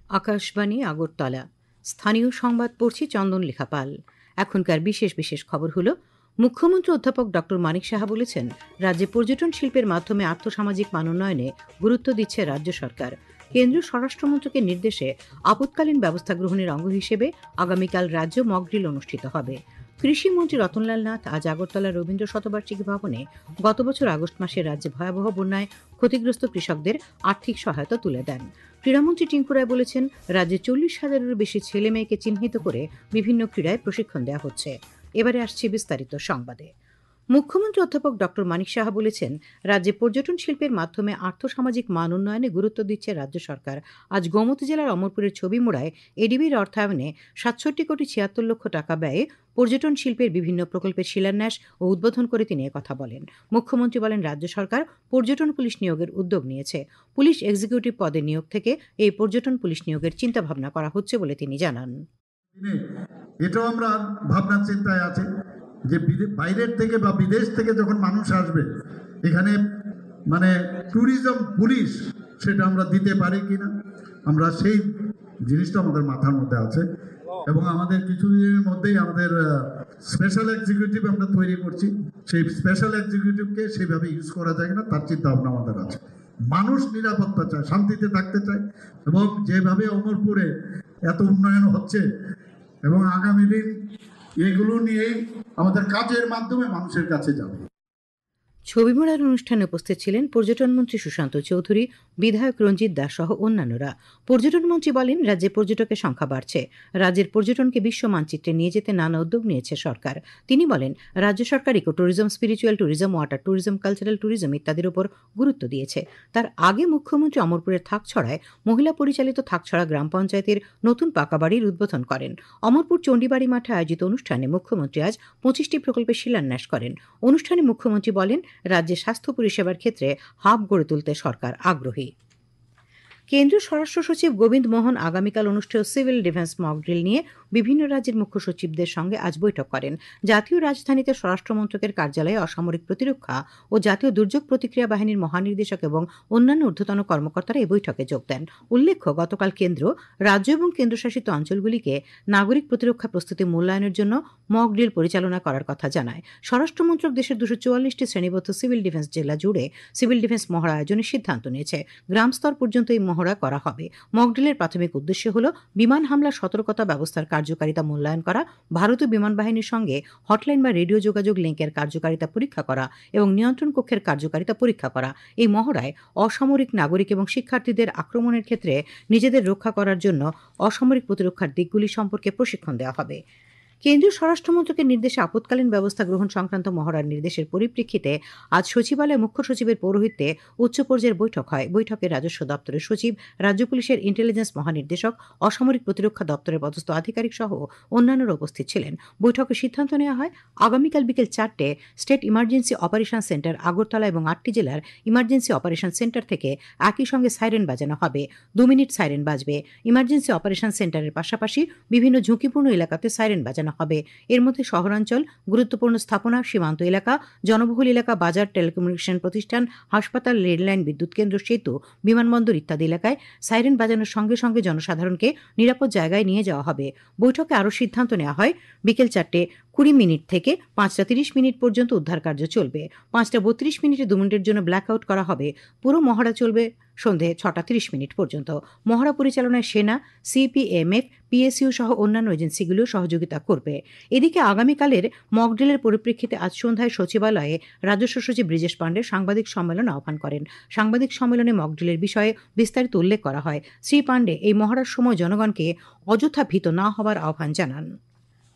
আকাশবাণী আগরতলা স্থানীয় সংবাদ পড়ছি চন্দন লেখা পাল। এখনকার বিশেষ বিশেষ খবর হলো, মুখ্যমন্ত্রী অধ্যাপক ডক্টর মানিক সাহা বলেছেন, রাজ্যে পর্যটন শিল্পের মাধ্যমে আর্থসামাজিক মানোন্নয়নে গুরুত্ব দিচ্ছে রাজ্য সরকার। কেন্দ্রীয় স্বরাষ্ট্রমন্ত্রকের নির্দেশে আপৎকালীন ব্যবস্থা গ্রহণের অঙ্গ হিসেবে আগামীকাল রাজ্য মকড্রিল অনুষ্ঠিত হবে। কৃষিমন্ত্রী রতনলাল নাথ আজ আগরতলা রবীন্দ্র শতবার্ষিকী ভবনে গত বছর আগস্ট মাসে রাজ্যে ভয়াবহ বন্যায় ক্ষতিগ্রস্ত কৃষকদের আর্থিক সহায়তা তুলে দেন। ক্রীড়ামন্ত্রী টিঙ্কু রায় বলেছেন, রাজ্যে 40,000-এরও বেশি ছেলে মেয়েকে চিহ্নিত করে বিভিন্ন ক্রীড়ায় প্রশিক্ষণ দেওয়া হচ্ছে। এবারে আসছে বিস্তারিত সংবাদে। মুখ্যমন্ত্রী অধ্যাপক ডক্টর মানিক সাহা বলেছেন, রাজ্যে পর্যটন শিল্পের মাধ্যমে আর্থসামাজিক মান উন্নয়নে গুরুত্ব দিচ্ছে রাজ্য সরকার। আজ গোমতী জেলার অমরপুরের ছবিমুড়ায় এডিবির অর্থায়নে ৬৭,৭৬,০০,০০০ টাকা ব্যয়ে পর্যটন শিল্পের বিভিন্ন প্রকল্পের শিলান্যাস ও উদ্বোধন করে তিনি একথা বলেন। মুখ্যমন্ত্রী বলেন, রাজ্য সরকার পর্যটন পুলিশ নিয়োগের উদ্যোগ নিয়েছে। পুলিশ এক্সিকিউটিভ পদে নিয়োগ থেকে এই পর্যটন পুলিশ নিয়োগের চিন্তাভাবনা করা হচ্ছে বলে তিনি জানান। এটাও আমরা ভাবনা চিন্তায় আছে যে বাইরের থেকে বা বিদেশ থেকে যখন মানুষ আসবে এখানে ট্যুরিজম পুলিশ সেটা আমরা দিতে পারি কিনা, আমরা সেই জিনিসটা আমাদের মাথার মধ্যে আছে। এবং আমাদের কিছুদিনের মধ্যেই আমাদের স্পেশাল এক্সিকিউটিভ আমরা তৈরি করছি। সেই স্পেশাল এক্সিকিউটিভকে সেইভাবে ইউজ করা যায় কিনা তার চিন্তা ভাবনা আমাদের আছে। মানুষ নিরাপত্তা চায়, শান্তিতে থাকতে চায়, এবং যেভাবে অমরপুরে এত উন্নয়ন হচ্ছে এবং আগামী দিন এগুলো নিয়েই আমাদের কাজের মাধ্যমে মানুষের কাছে যাবে। ছবিমুড়ার অনুষ্ঠানে উপস্থিত ছিলেন পর্যটন মন্ত্রী সুশান্ত চৌধুরী, বিধায়ক রঞ্জিত দাস সহ অন্যান্যরা। পর্যটন মন্ত্রী বলেন, রাজ্যে পর্যটকের সংখ্যা বাড়ছে। রাজ্যের পর্যটনকে বিশ্ব মানচিত্রে নিয়ে যেতে নানা উদ্যোগ নিয়েছে সরকার। তিনি বলেন, রাজ্য সরকার eco tourism, spiritual tourism, water tourism, cultural tourism ইত্যাদির উপর গুরুত্ব দিয়েছে। তার আগে মুখ্যমন্ত্রী অমরপুরের থাকছড়ায় মহিলা পরিচালিত থাকছড়া গ্রাম পঞ্চায়েতের নতুন পাকা বাড়ির উদ্বোধন করেন। অমরপুর চণ্ডীবাড়ি মাঠে আয়োজিত অনুষ্ঠানে মুখ্যমন্ত্রী আজ 25টি প্রকল্পের শিলান্যাস করেন। অনুষ্ঠানে মুখ্যমন্ত্রী বলেন, রাজ্যে স্বাস্থ্য পরিষেবার ক্ষেত্রে হাব গড়ে তুলতে সরকার আগ্রহী। কেন্দ্রীয় স্বরাষ্ট্র সচিব গোবিন্দ মোহন আগামীকাল অনুষ্ঠেয় সিভিল ডিফেন্স মকড্রিল নিয়ে বিভিন্ন রাজ্যের মুখ্য সচিবদের সঙ্গে আজ বৈঠক করেন। জাতীয় রাজধানীতে স্বরাষ্ট্রমন্ত্রকের কার্যালয়ে অসামরিক প্রতিরক্ষা ও জাতীয় দুর্যোগ প্রতিক্রিয়া বাহিনীর মহানির্দেশক এবং অন্যান্য ঊর্ধ্বতন কর্মকর্তারা এই বৈঠকে যোগ দেন। উল্লেখ্য, গতকাল কেন্দ্র, রাজ্য এবং কেন্দ্রশাসিত অঞ্চলগুলিকে নাগরিক প্রতিরক্ষা প্রস্তুতি মূল্যায়নের জন্য মকড্রিল পরিচালনা করার কথা জানায়। স্বরাষ্ট্রমন্ত্রক দেশের 244টি শ্রেণীবদ্ধ সিভিল ডিফেন্স জেলা জুড়ে সিভিল ডিফেন্স মহড়া আয়োজনের সিদ্ধান্ত নিয়েছে। গ্রাম স্তর পর্যন্ত এই মহড়া করা হবে। মকড্রিলের প্রাথমিক উদ্দেশ্য হল বিমান হামলা সতর্কতা ব্যবস্থার কার্যকারিতা মূল্যায়ন করা, ভারতীয় বিমান বাহিনীর সঙ্গে হটলাইন বা রেডিও যোগাযোগ লিঙ্কের কার্যকারিতা পরীক্ষা করা এবং নিয়ন্ত্রণ কক্ষের কার্যকারিতা পরীক্ষা করা। এই মহড়ায় অসামরিক নাগরিক এবং শিক্ষার্থীদের আক্রমণের ক্ষেত্রে নিজেদের রক্ষা করার জন্য অসামরিক প্রতিরক্ষার দিকগুলি সম্পর্কে প্রশিক্ষণ দেওয়া হবে। কেন্দ্রীয় স্বরাষ্ট্রমন্ত্রকের নির্দেশে আপৎকালীন ব্যবস্থা গ্রহণ সংক্রান্ত মহড়ার নির্দেশের পরিপ্রেক্ষিতে আজ সচিবালয়ে মুখ্য সচিবের পৌরোহিত্যে উচ্চ পর্যায়ের বৈঠক হয়। বৈঠকে রাজস্ব দপ্তরের সচিব, রাজ্য পুলিশের ইন্টেলিজেন্স মহানির্দেশক, অসামরিক প্রতিরক্ষা দপ্তরের পদস্থ আধিকারিক সহ অন্যান্যরা উপস্থিত ছিলেন। বৈঠকে সিদ্ধান্ত নেওয়া হয়, আগামীকাল বিকেল 4টে state emergency operation centre Agartala এবং 8টি জেলার ইমার্জেন্সি অপারেশন সেন্টার থেকে একই সঙ্গে সাইরেন বাজানো হবে। 2 মিনিট সাইরেন বাজবে। ইমার্জেন্সি অপারেশন সেন্টারের পাশাপাশি বিভিন্ন ঝুঁকিপূর্ণ এলাকাতে সাইরেন বাজানো হবে। এর মধ্যে শহরাঞ্চল, গুরুত্বপূর্ণ স্থাপনা, সীমান্ত এলাকা, জনবহুল এলাকা, বাজার, টেলিকমিউনিকেশন প্রতিষ্ঠান, হাসপাতাল, রেললাইন, বিদ্যুৎ কেন্দ্র, সেতু, বিমানবন্দর ইত্যাদি এলাকায় সাইরেন বাজানোর সঙ্গে সঙ্গে জনসাধারণকে নিরাপদ জায়গায় নিয়ে যাওয়া হবে। বৈঠকে আরও সিদ্ধান্ত নেওয়া হয়, বিকেল 4:20 থেকে 5:30 পর্যন্ত উদ্ধার কার্য চলবে। 5:32 2 মিনিটের জন্য ব্ল্যাক আউট করা হবে। পুরো মহড়া চলবে সন্ধে 6:30 পর্যন্ত। মহড়া পরিচালনায় সেনা, সিপিএমএফ, পিএসইউ সহ অন্যান্য এজেন্সিগুলিও সহযোগিতা করবে। এদিকে আগামীকালের মকড্রিলের পরিপ্রেক্ষিতে আজ সন্ধ্যায় সচিবালয়ে রাজস্ব সচিব ব্রিজেশ পাণ্ডে সাংবাদিক সম্মেলন আহ্বান করেন। সাংবাদিক সম্মেলনে মকড্রিলের বিষয়ে বিস্তারিত উল্লেখ করা হয়। শ্রী পাণ্ডে এই মহড়ার সময় জনগণকে অযথা ভীত না হওয়ার আহ্বান জানান।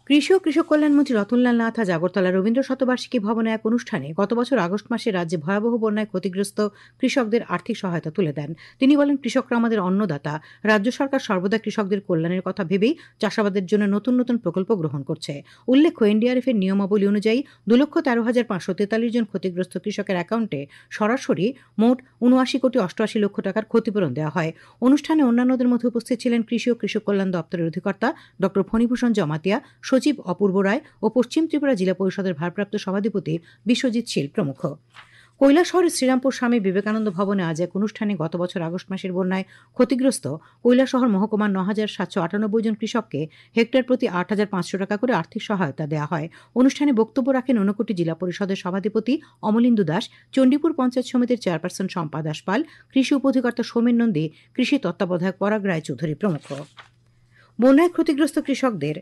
কৃষি ও কৃষক কল্যাণমন্ত্রী রতনলাল নাথ আজ আগরতলা রবীন্দ্র শতবার্ষিকী ভবনে এক অনুষ্ঠানে গত বছর আগস্ট মাসে রাজ্যে ভয়াবহ বন্যায় ক্ষতিগ্রস্ত কৃষকদের আর্থিক সহায়তা তুলে দেন। তিনি বলেন, কৃষকরা আমাদের অন্নদাতা। রাজ্য সরকার সর্বদা কৃষকদের কল্যাণের কথা ভেবেই চাষাবাদের জন্য নতুন নতুন প্রকল্প গ্রহণ করছে। উল্লেখ্য, এনডিআরএফ এর নিয়মাবলী অনুযায়ী 2,13,543 জন ক্ষতিগ্রস্ত কৃষকের অ্যাকাউন্টে সরাসরি মোট 79,88,00,000 টাকার ক্ষতিপূরণ দেওয়া হয়। অনুষ্ঠানে অন্যান্যদের মধ্যে উপস্থিত ছিলেন কৃষি ও কৃষক কল্যাণ দপ্তরের অধিকর্তা ডক্টর ফণীভূষণ জমাতিয়া, সচিব অপূর্ব রায় ও পশ্চিম ত্রিপুরা জেলা পরিষদের ভারপ্রাপ্ত সভাধিপতি বিশ্বজিৎ শীল প্রমুখ। কৈলাসহরের শ্রীরামপুর স্বামী বিবেকানন্দ ভবনে আজ এক অনুষ্ঠানে গত বছর আগস্ট মাসের বন্যায় ক্ষতিগ্রস্ত কৈলাসহর মহকুমার ৯,৭৯৮ জন কৃষককে হেক্টর প্রতি ৮,৫০০ টাকা করে আর্থিক সহায়তা দেওয়া হয়। অনুষ্ঠানে বক্তব্য রাখেন ঊনকোটি জেলা পরিষদের সভাধিপতি অমলেন্দু দাস, চণ্ডীপুর পঞ্চায়েত সমিতির চেয়ারপারসন শম্পা দাস পাল, কৃষি উপঅধিকর্তা সৌমেন নন্দী, কৃষি তত্ত্বাবধায়ক পরাগ রায় চৌধুরী প্রমুখ। বন্যায় ক্ষতিগ্রস্ত কৃষকদের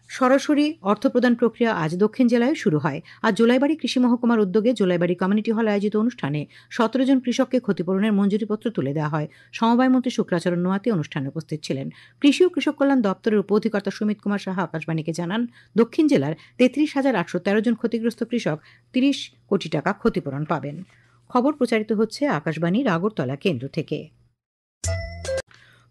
সরাসরি অর্থ প্রদান প্রক্রিয়া আজ দক্ষিণ জেলায় শুরু হয়। আজ জোলাইবাড়ি কৃষি মহকুমার উদ্যোগে জোলাইবাড়ি কমিউনিটি হলে আয়োজিত অনুষ্ঠানে ১৭ জন কৃষককে ক্ষতিপূরণের মঞ্জুরিপত্র তুলে দেওয়া হয়। সমবায় মন্ত্রী শুক্রাচরণ নোয়াতি অনুষ্ঠানে উপস্থিত ছিলেন। কৃষি ও কৃষক কল্যাণ দপ্তরের উপ অধিকর্তা সুমিত কুমার সাহা আকাশবাণীকে জানান, দক্ষিণ জেলার ৩৩,৮১৩ জন ক্ষতিগ্রস্ত কৃষক ৩০ কোটি টাকা ক্ষতিপূরণ পাবেন। খবর প্রচারিত হচ্ছে আকাশবাণীর আগরতলা কেন্দ্র থেকে।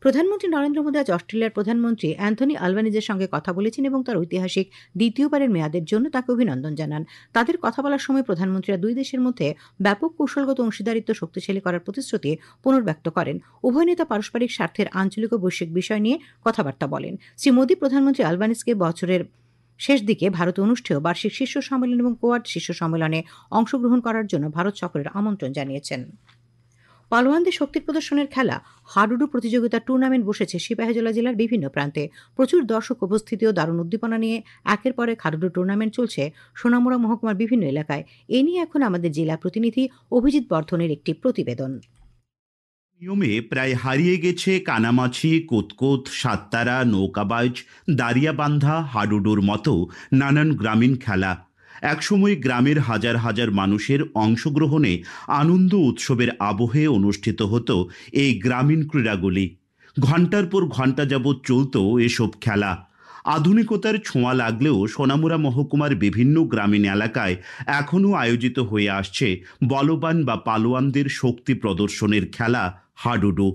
প্রধানমন্ত্রী নরেন্দ্র মোদী আজ অস্ট্রেলিয়ার প্রধানমন্ত্রী অ্যান্থনি আলবানিজের সঙ্গে কথা বলেছেন এবং তার ঐতিহাসিক দ্বিতীয়বারের মেয়াদের জন্য তাকে অভিনন্দন জানান। তাদের কথা বলার সময় প্রধানমন্ত্রীরা দুই দেশের মধ্যে ব্যাপক কৌশলগত অংশীদারিত্ব শক্তিশালী করার প্রতিশ্রুতি পুনর্ব্যক্ত করেন। উভয় নেতা পারস্পরিক স্বার্থের আঞ্চলিক ও বৈশ্বিক বিষয় নিয়ে কথাবার্তা বলেন। শ্রী মোদী প্রধানমন্ত্রী আলবানিজকে বছরের শেষ দিকে ভারতে অনুষ্ঠেয় বার্ষিক শীর্ষ সম্মেলন এবং কোয়াড শীর্ষ সম্মেলনে অংশগ্রহণ করার জন্য ভারত সফরের আমন্ত্রণ জানিয়েছেন। পালোয়ানদের শক্তির প্রদর্শনের খেলা হাডুডু প্রতিযোগিতার টুর্নামেন্ট বসেছে সিপাহীজলা জেলার বিভিন্ন প্রান্তে। প্রচুর দর্শক উপস্থিতি ও দারুণ উদ্দীপনা নিয়ে একের পর এক হাডুডু টুর্নামেন্ট চলছে সোনামুড়া মহকুমার বিভিন্ন এলাকায়। এ নিয়ে এখন আমাদের জেলা প্রতিনিধি অভিজিৎ বর্ধনের একটি প্রতিবেদন। নিয়মে প্রায় হারিয়ে গেছে কানামাছি, কোতকোত, সাততারা, নৌকাবাজ, দারিয়াবান্ধা, হাডুডুর মতো নানান গ্রামীণ খেলা। একসময় গ্রামের হাজার হাজার মানুষের অংশগ্রহণে আনন্দ উৎসবের আবহে অনুষ্ঠিত হতো এই গ্রামীণ ক্রীড়াগুলি। ঘণ্টার পর ঘণ্টা যাবৎ চলত এসব খেলা। আধুনিকতার ছোঁয়া লাগলেও সোনামুড়া মহকুমার বিভিন্ন গ্রামীণ এলাকায় এখনও আয়োজিত হয়ে আসছে বলবান বা পালোয়ানদের শক্তি প্রদর্শনের খেলা হাডুডু।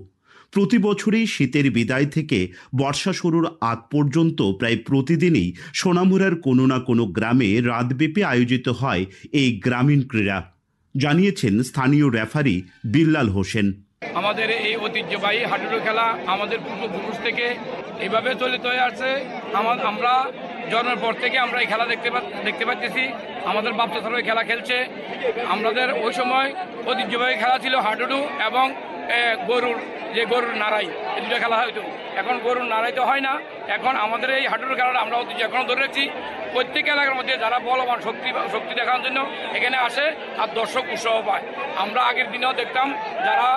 প্রতি বছরই শীতের বিদায় থেকে বর্ষা শুরুর আগ পর্যন্ত প্রায় প্রতিদিনই সোনামুড়ার কোনো না কোনো গ্রামে রাতব্যাপী আয়োজিত হয় এই গ্রামীণ ক্রীড়া, জানিয়েছেন স্থানীয় রেফারি বিল্লাল হোসেন। আমাদের এই ঐতিহ্যবাহী হাডুডু খেলা আমাদের পূর্বপুরুষ থেকে এইভাবে চলিত হয়ে আসছে। আমরা জন্মের পর থেকে আমরা এই খেলা দেখতে পাচ্ছি। আমাদের বাপ চাচারা এই খেলা খেলছে। আমাদের ওই সময় ঐতিহ্যবাহী খেলা ছিল হাডুডু এবং গরুর নাড়াই, এই দুটো খেলা হয়তো। এখন গরুর নাড়াই তো হয় না। এখন আমাদের এই হাডুডু খেলাটা আমরা ঐতিহ্য এখনও ধরে রাখছি। প্রত্যেক এলাকার মধ্যে যারা বলবান শক্তি দেখানোর জন্য এখানে আসে আর দর্শক উৎসাহ পায়। আমরা আগের দিনেও দেখতাম যারা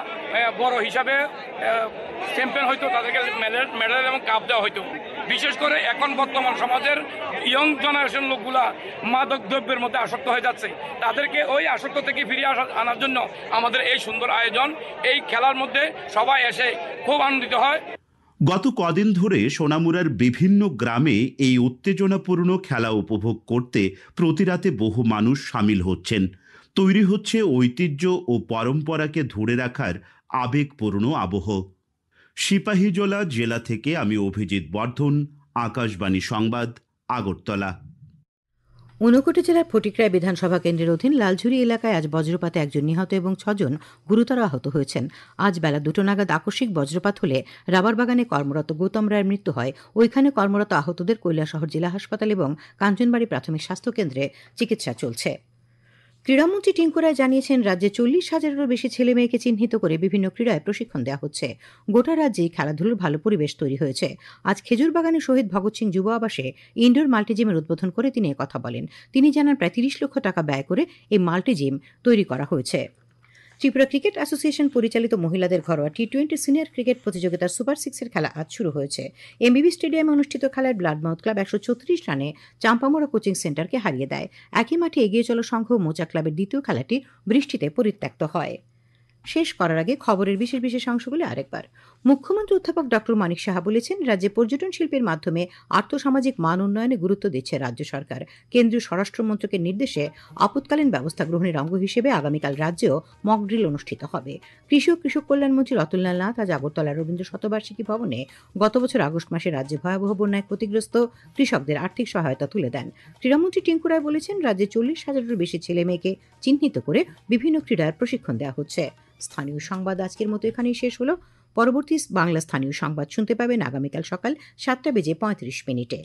বড় হিসাবে চ্যাম্পিয়ন হয়তো তাদেরকে মেডেল এবং কাপ দেওয়া হয়তো। বিশেষ করে এখন বর্তমান সমাজের ইয়ং জেনারেশন লোকগুলা মাদক দ্রব্যের মধ্যে আসক্ত হয়ে যাচ্ছে। তাদেরকে ওই আসক্ত থেকে ফিরিয়ে আনার জন্য আমাদের এই সুন্দর আয়োজন। এই খেলার মধ্যে সবাই এসে খুব আনন্দিত হয়। গত কদিন ধরে সোনামুড়ার বিভিন্ন গ্রামে এই উত্তেজনাপূর্ণ খেলা উপভোগ করতে প্রতি রাতে বহু মানুষ সামিল হচ্ছেন। তৈরি হচ্ছে ঐতিহ্য ও পরম্পরাকে ধরে রাখার আবেগপূর্ণ আবহ। সিপাহীজলা জেলা থেকে আমি অভিজিৎ বর্ধন, আকাশবাণী সংবাদ, আগরতলা। ঊনকোটি জেলার ফটিকরায় বিধানসভা কেন্দ্রের অধীন লালঝুরি এলাকায় আজ বজ্রপাতে একজন নিহত এবং ৬ জন গুরুতর আহত হয়েছেন। আজ বেলা ২টো নাগাদ আকস্মিক বজ্রপাত হলে রাবার বাগানে কর্মরত গৌতম রায়ের মৃত্যু হয়। ওইখানে কর্মরত আহতদের কৈলাসহর জেলা হাসপাতাল এবং কাঞ্চনবাড়ি প্রাথমিক স্বাস্থ্য কেন্দ্রে চিকিৎসা চলছে। ক্রীড়ামন্ত্রী টিঙ্কু রায় জানিয়েছেন, রাজ্যে ৪০,০০০-এরও বেশি ছেলে মেয়েকে চিহ্নিত করে বিভিন্ন ক্রীড়ায় প্রশিক্ষণ দেওয়া হচ্ছে। গোটা রাজ্যেই খেলাধুলোর ভালো পরিবেশ তৈরি হয়েছে। আজ খেজুরবাগানে শহীদ ভগৎ সিং যুব আবাসে ইনডোর মাল্টিজিমের উদ্বোধন করে তিনি কথা বলেন। তিনি জানান, প্রায় ৩০ লক্ষ টাকা ব্যয় করে এই মাল্টিজিম তৈরি করা হয়েছে। ত্রিপুরা ক্রিকেট অ্যাসোসিয়েশন পরিচালিত মহিলাদের ঘরোয়া টি-20 সিনিয়র ক্রিকেট প্রতিযোগিতার সুপার 6-এর খেলা আজ শুরু হয়েছে। এমবিবি স্টেডিয়ামে অনুষ্ঠিত খেলায় ব্লাডমাউথ ক্লাব ১৩৬ রানে চাম্পামোড়া কোচিং সেন্টারকে হারিয়ে দেয়। একই মাঠে এগিয়ে চলা সংঘ মোচা ক্লাবের দ্বিতীয় খেলাটি বৃষ্টিতে পরিত্যক্ত হয়। শেষ করার আগে খবরের বিশেষ অংশগুলি আরেকবার। মুখ্যমন্ত্রী অধ্যাপক ড মানিক সাহা বলেছেন, রাজ্যে পর্যটন শিল্পের মাধ্যমে আর্থসামাজিক মান উন্নয়নে গুরুত্ব দিচ্ছে রাজ্য সরকার। কেন্দ্রীয় স্বরাষ্ট্র মন্ত্রকের নির্দেশে আপৎকালীন ব্যবস্থা গ্রহণের অঙ্গ হিসেবে আগামীকাল রাজ্যেও মক ড্রিল অনুষ্ঠিত হবে। কৃষি ও কৃষক কল্যাণমন্ত্রী রতনলাল নাথ আজ আগরতলার রবীন্দ্র শতবার্ষিকী ভবনে গত বছর আগস্ট মাসে রাজ্যে ভয়াবহ বন্যায় ক্ষতিগ্রস্ত কৃষকদের আর্থিক সহায়তা তুলে দেন। ক্রীড়ামন্ত্রী টিঙ্কু রায় বলেছেন, রাজ্যে ৪০,০০০-এরও বেশি ছেলে মেয়েকে চিহ্নিত করে বিভিন্ন ক্রীড়ার প্রশিক্ষণ দেওয়া হচ্ছে। স্থানীয় সংবাদ আজকের মতো এখানেই শেষ হলো। পরবর্তী বাংলা স্থানীয় সংবাদ শুনতে পাবেন আগামীকাল সকাল ৭:৩৫